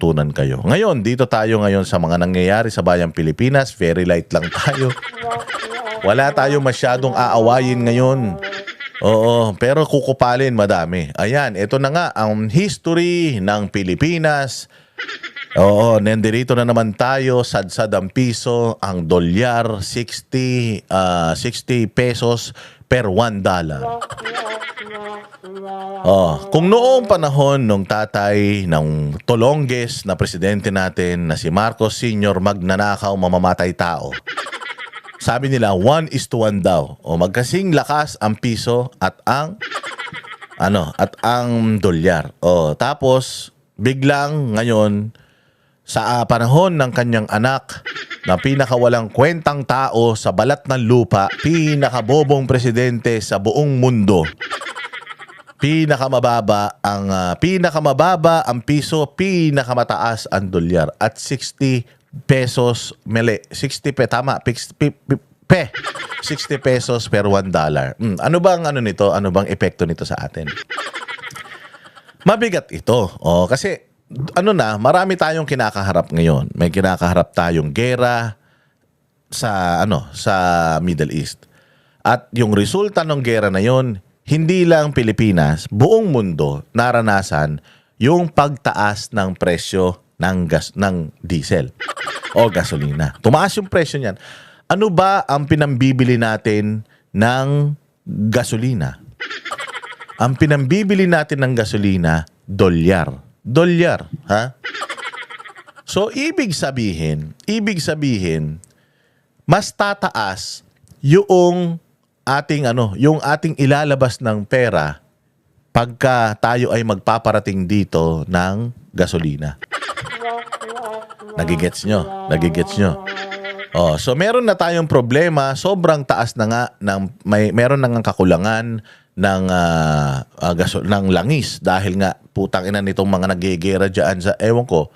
matutunan kayo. Ngayon, dito tayo ngayon sa mga nangyayari sa bayang Pilipinas. Very light lang tayo. Wala tayo masyadong aawayin ngayon. Oo, pero kukupalin madami. Ayan, ito na nga ang history ng Pilipinas. Oo, nandirito na naman tayo. Sadsad ang piso, ang dolyar, 60 pesos per $1. Oh, kung noong panahon nung tatay ng Tolonges na presidente natin na si Marcos Sr. magnanakaw, mamamatay tao. Sabi nila 1:1 daw. O magkasing lakas ang piso at ang dolyar. O tapos biglang ngayon sa panahon ng kanyang anak na pinakawalang kwentang tao sa balat ng lupa, pinakabobong presidente sa buong mundo. Pinakamababa ang piso, pinakamataas ang dolyar at 60 pesos, 60 pesos per $1. Ano bang nito? Ano bang epekto nito sa atin? Mabigat ito. Kasi marami tayong kinakaharap ngayon. May kinakaharap tayong gera sa Middle East. At yung resulta ng gera na yon, hindi lang Pilipinas, buong mundo naranasan yung pagtaas ng presyo ng diesel o gasolina. Tumaas yung presyo niyan. Ano ba ang pinambibili natin ng gasolina? Ang pinambibili natin ng gasolina, dolyar. Dolyar, ha? So ibig sabihin, mas tataas yung ating ilalabas ng pera pagka tayo ay magpaparating dito ng gasolina. Nagigets nyo? So meron na tayong problema, sobrang taas na nga meron na nga kakulangan ng langis dahil nga putang ina nitong mga naggegera diyan sa ewan ko.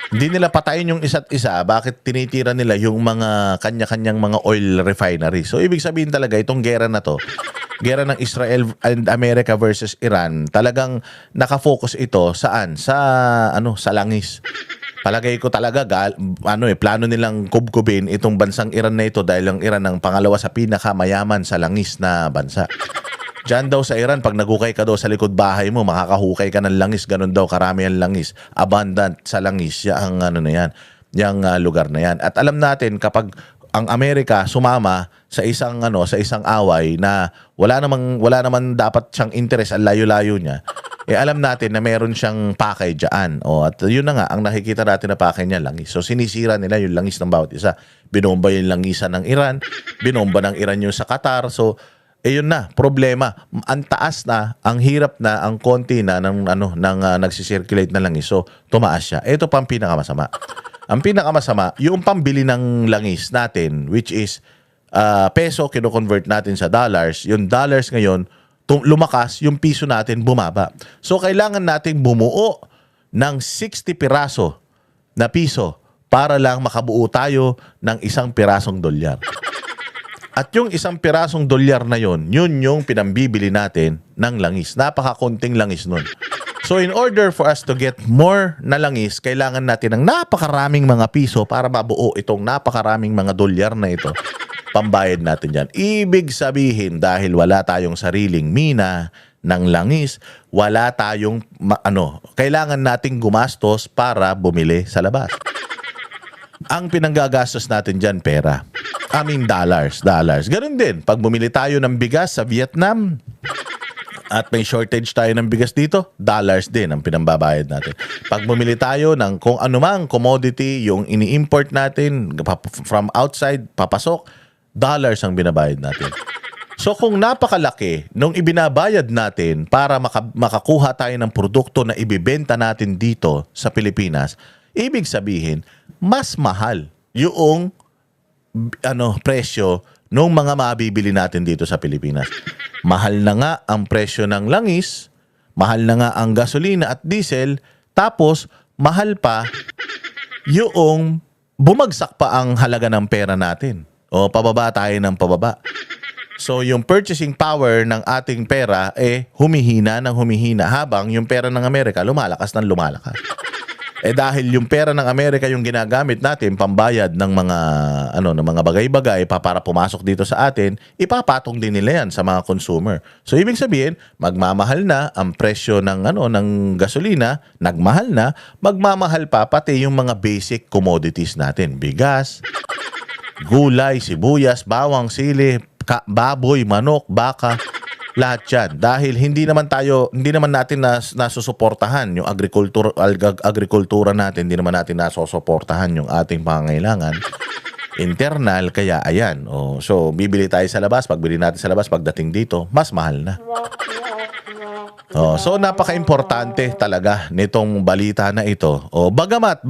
Hindi nila patayin yung isa't isa. Bakit tinitira nila yung mga kanya-kanyang mga oil refinery? So, ibig sabihin talaga, itong gera na to, gera ng Israel and America versus Iran, talagang nakafocus ito saan? Sa langis. Palagay ko talaga, plano nilang kubkubin itong bansang Iran na ito dahil ang Iran ang pangalawa sa pinakamayaman sa langis na bansa. Diyan daw sa Iran, pag nagukay ka daw sa likod bahay mo, makakahukay ka ng langis, ganun daw, karami ang langis. Abundant sa langis, yung lugar na yan. At alam natin, kapag ang Amerika sumama sa isang away na wala naman dapat siyang interest, ang layo-layo niya, alam natin na meron siyang pakay diyan. At yun na nga, ang nakikita natin na pakay niya, langis. So sinisira nila yung langis ng bawat isa. Binomba yung langisan ng Iran, binomba ng Iran yung sa Qatar. So yun na, problema. Ang taas na, ang hirap na, ang konti na ng nagsisirculate na langis. So, tumaas siya. Ito pa ang pinakamasama. Ang pinakamasama, yung pambili ng langis natin, which is peso, kino-convert natin sa dollars. Yung dollars ngayon, lumakas, yung piso natin bumaba. So, kailangan nating bumuo ng 60 piraso na piso para lang makabuo tayo ng isang pirasong dolyar. At yung isang pirasong dolyar na yun yung pinambibili natin ng langis. Napakakunting langis nun. So in order for us to get more na langis, kailangan natin ng napakaraming mga piso para mabuo itong napakaraming mga dolyar na ito. Pambayad natin dyan. Ibig sabihin, dahil wala tayong sariling mina ng langis, wala tayong kailangan nating gumastos para bumili sa labas. Ang pinanggagastos natin dyan, pera. Dollars. Ganun din, pag bumili tayo ng bigas sa Vietnam at may shortage tayo ng bigas dito, dollars din ang pinambabayad natin. Pag bumili tayo ng kung anumang commodity, yung ini-import natin from outside, papasok, dollars ang binabayad natin. So kung napakalaki nung ibinabayad natin para makakuha tayo ng produkto na ibibenta natin dito sa Pilipinas, ibig sabihin, mas mahal yung presyo nung mga mabibili natin dito sa Pilipinas. Mahal na nga ang presyo ng langis, mahal na nga ang gasolina at diesel, tapos mahal pa yung bumagsak pa ang halaga ng pera natin. O pababa tayo ng pababa. So yung purchasing power ng ating pera humihina ng humihina habang yung pera ng Amerika lumalakas ng lumalakas. Dahil yung pera ng Amerika yung ginagamit natin pambayad ng mga ng mga bagay-bagay para pumasok dito sa atin, ipapatong din nila yan sa mga consumer. So ibig sabihin, magmamahal na ang presyo ng gasolina, nagmahal na, magmamahal pa pati yung mga basic commodities natin, bigas, gulay, sibuyas, bawang, sili, baboy, manok, baka, lahat yan. Dahil hindi naman natin nasusuportahan yung agrikultura natin, hindi naman natin nasusuportahan yung ating pangangailangan internal, kaya ayan. So, bibili tayo sa labas, pagbili natin sa labas, pagdating dito, mas mahal na. So, napaka-importante talaga nitong balita na ito. Bagamat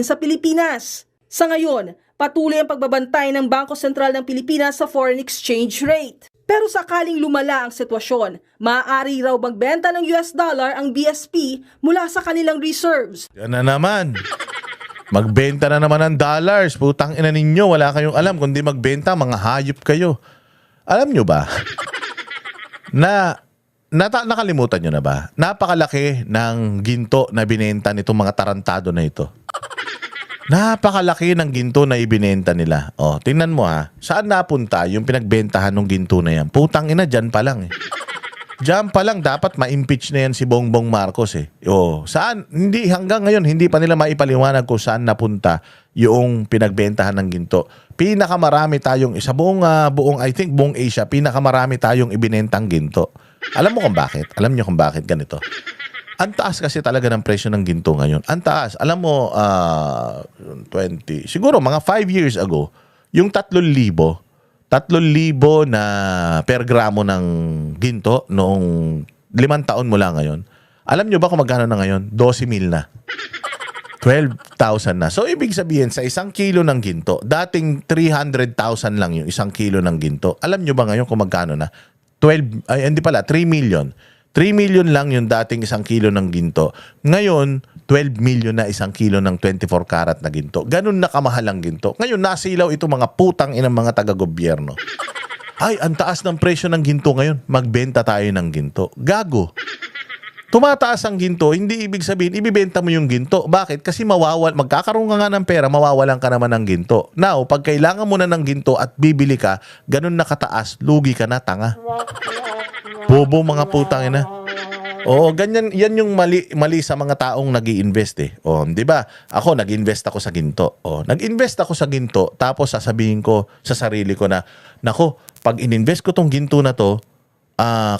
Sa Pilipinas. Sa ngayon, patuloy ang pagbabantay ng Bangko Sentral ng Pilipinas sa foreign exchange rate. Pero sakaling lumala ang sitwasyon, maaari raw magbenta ng US dollar ang BSP mula sa kanilang reserves. yan na naman. Magbenta na naman ng dollars. Putang ina ninyo, wala kayong alam. Kundi magbenta, mga hayop kayo. Alam nyo ba? Nakalimutan nyo na ba? Napakalaki ng ginto na binenta nitong mga tarantado na ito. Napakalaki ng ginto na ibinenta nila. Tingnan mo ha. Saan napunta yung pinagbentahan ng ginto na yan? Putang ina, dyan pa lang eh. Dyan pa lang dapat ma-impeach na yan si Bongbong Marcos eh. Saan? Hanggang ngayon, hindi pa nila maipaliwanag kung saan napunta yung pinagbentahan ng ginto. Pinakamarami tayong, buong Asia, pinakamarami tayong ibinentang ginto. Alam mo kung bakit? Alam nyo kung bakit ganito? Ang taas kasi talaga ng presyo ng ginto ngayon. Ang taas. Alam mo, siguro mga 5 years ago, yung 3,000 na per gramo ng ginto noong 5 taon mula ngayon. Alam nyo ba kung magkano na ngayon? 12,000 na. 12,000 na. So, ibig sabihin, sa 1 kilo ng ginto, dating 300,000 lang yung 1 kilo ng ginto. Alam nyo ba ngayon kung magkano na? 3 million. 3 million lang yung dating 1 kilo ng ginto. Ngayon, 12 million na 1 kilo ng 24 karat na ginto. Ganun na kamahal ang ginto. Ngayon, nasilaw ito mga putang inang mga taga-gobyerno. Ay, ang taas ng presyo ng ginto ngayon. Magbenta tayo ng ginto. Gago. Tumataas ang ginto, hindi ibig sabihin, ibibenta mo yung ginto. Bakit? Kasi magkakaroon ka nga ng pera, mawawalan ka naman ng ginto. Now, pag kailangan mo na ng ginto at bibili ka, ganun na kataas, lugi ka na, tanga. Bobo mga putang ina. Ganyan, yan yung mali sa mga taong nag-i-invest eh. 'Di ba? Ako nag-invest ako sa ginto. Nag-invest ako sa ginto, tapos sasabihin ko sa sarili ko na, nako, pag ininvest ko tong ginto na to,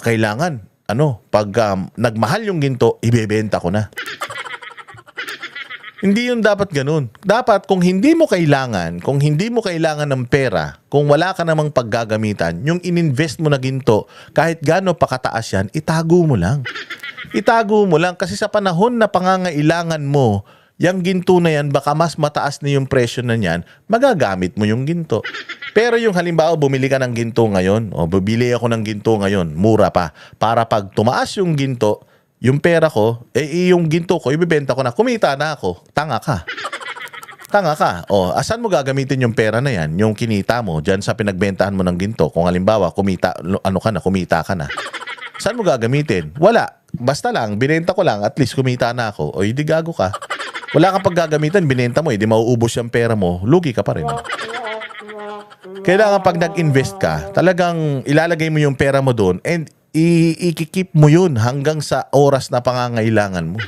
kailangan pag nagmahal yung ginto, ibebenta ko na. Hindi yun dapat ganun. Dapat kung hindi mo kailangan ng pera, kung wala ka namang paggagamitan, yung ininvest mo na ginto, kahit gaano pa kataas yan, itago mo lang. Itago mo lang kasi sa panahon na pangangailangan mo, yung ginto na yan, baka mas mataas na yung presyo na yan, magagamit mo yung ginto. Pero yung halimbawa, bumili ka ng ginto ngayon, bibili ako ng ginto ngayon, mura pa, para pag tumaas yung ginto, yung pera ko, yung ginto ko, ibibenta ko na, kumita na ako. Tanga ka. Tanga ka. Asan mo gagamitin yung pera na yan? Yung kinita mo, dyan sa pinagbentahan mo ng ginto. Kung halimbawa, kumita ka na. Saan mo gagamitin? Wala. Basta lang, binenta ko lang, at least kumita na ako. Hindi gago ka. Wala kang paggagamitan, binenta mo, hindi mauubos yung pera mo, lugi ka pa rin. Kailangan pag nag-invest ka, talagang ilalagay mo yung pera mo doon and i-keep mo yun hanggang sa oras na pangangailangan mo.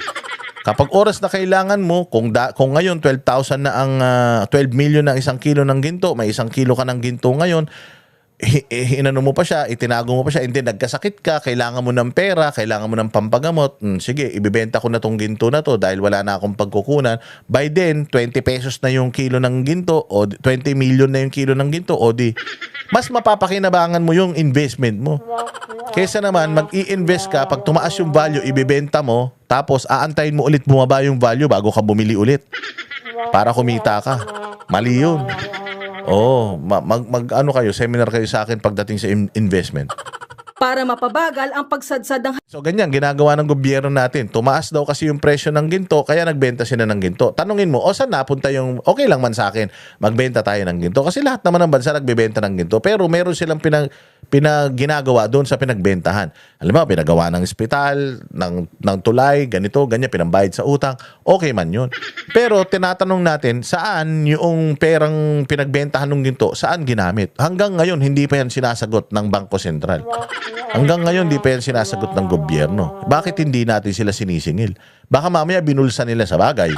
Kapag oras na kailangan mo, kung ngayon 12,000 na ang 12 million na 1 kilo ng ginto, may 1 kilo ka ng ginto ngayon, inano mo pa siya, itinago mo pa siya, hindi, nagkasakit ka, kailangan mo ng pera, kailangan mo ng pampagamot, sige, ibibenta ko na tong ginto na to dahil wala na akong pagkukunan. By then, 20 pesos na yung kilo ng ginto o 20 million na yung kilo ng ginto o di, mas mapapakinabangan mo yung investment mo. Kesa naman, mag-i-invest ka, pag tumaas yung value, ibibenta mo, tapos aantayin mo ulit bumaba yung value bago ka bumili ulit. Para kumita ka. Mali yun. Seminar kayo sa akin pagdating sa investment. Para mapabagal ang pagsadsad ng So ganyan, ginagawa ng gobyerno natin. Tumaas daw kasi yung presyo ng ginto, kaya nagbenta sila ng ginto. Tanungin mo, saan napunta yung, okay lang man sa akin, magbenta tayo ng ginto. Kasi lahat naman ng bansa nagbebenta ng ginto. Pero meron silang ginagawa doon sa pinagbentahan. Alam mo, pinagawa ng ospital, ng tulay, ganito, ganyan, pinambayad sa utang. Okay man yun. Pero tinatanong natin, saan yung perang pinagbentahan ng ginto, saan ginamit? Hanggang ngayon, hindi pa yan sinasagot ng Bangko Sentral. Hanggang ngayon, hindi pa yan sinasagot ng gobyerno. Bakit hindi natin sila sinisingil? Baka mamaya binulsa nila sa bagay.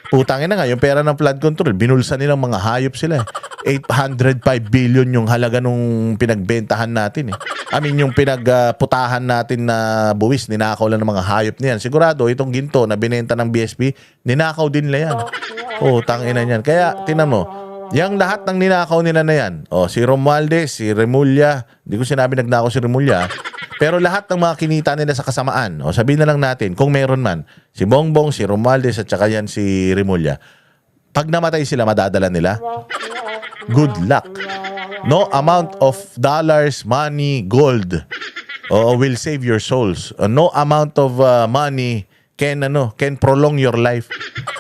Putangin na nga, yung pera ng flood control, binulsa nilang mga hayop sila. 805 billion yung halaga nung pinagbentahan natin. I mean, yung pinagputahan natin na buwis, ninakaw lang ng mga hayop niyan. Sigurado, itong ginto na binenta ng BSP, ninakaw din nila yan. Tangin na yan. Kaya, tinan mo, yang lahat ng ninakaw nila na yan, si Romualdez, si Remulla, hindi ko sinabi nagnakaw si Remulla, pero lahat ng mga kinita nila sa kasamaan, sabihin na lang natin, kung meron man, si Bongbong, si Romualdez, at saka yan si Remulla, pag namatay sila, madadala nila? Good luck. No amount of dollars, money, gold will save your souls. No amount of money can prolong your life.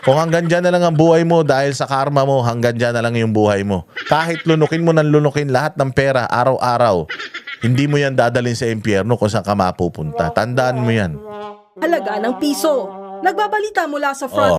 Kung hanggang dyan na lang ang buhay mo dahil sa karma mo, hanggang dyan na lang yung buhay mo. Kahit lunukin mo ng lunukin lahat ng pera araw-araw, hindi mo yan dadalhin sa impyerno kung saan ka mapupunta. Tandaan mo yan. Halaga ng piso. Nagbabalita mula sa front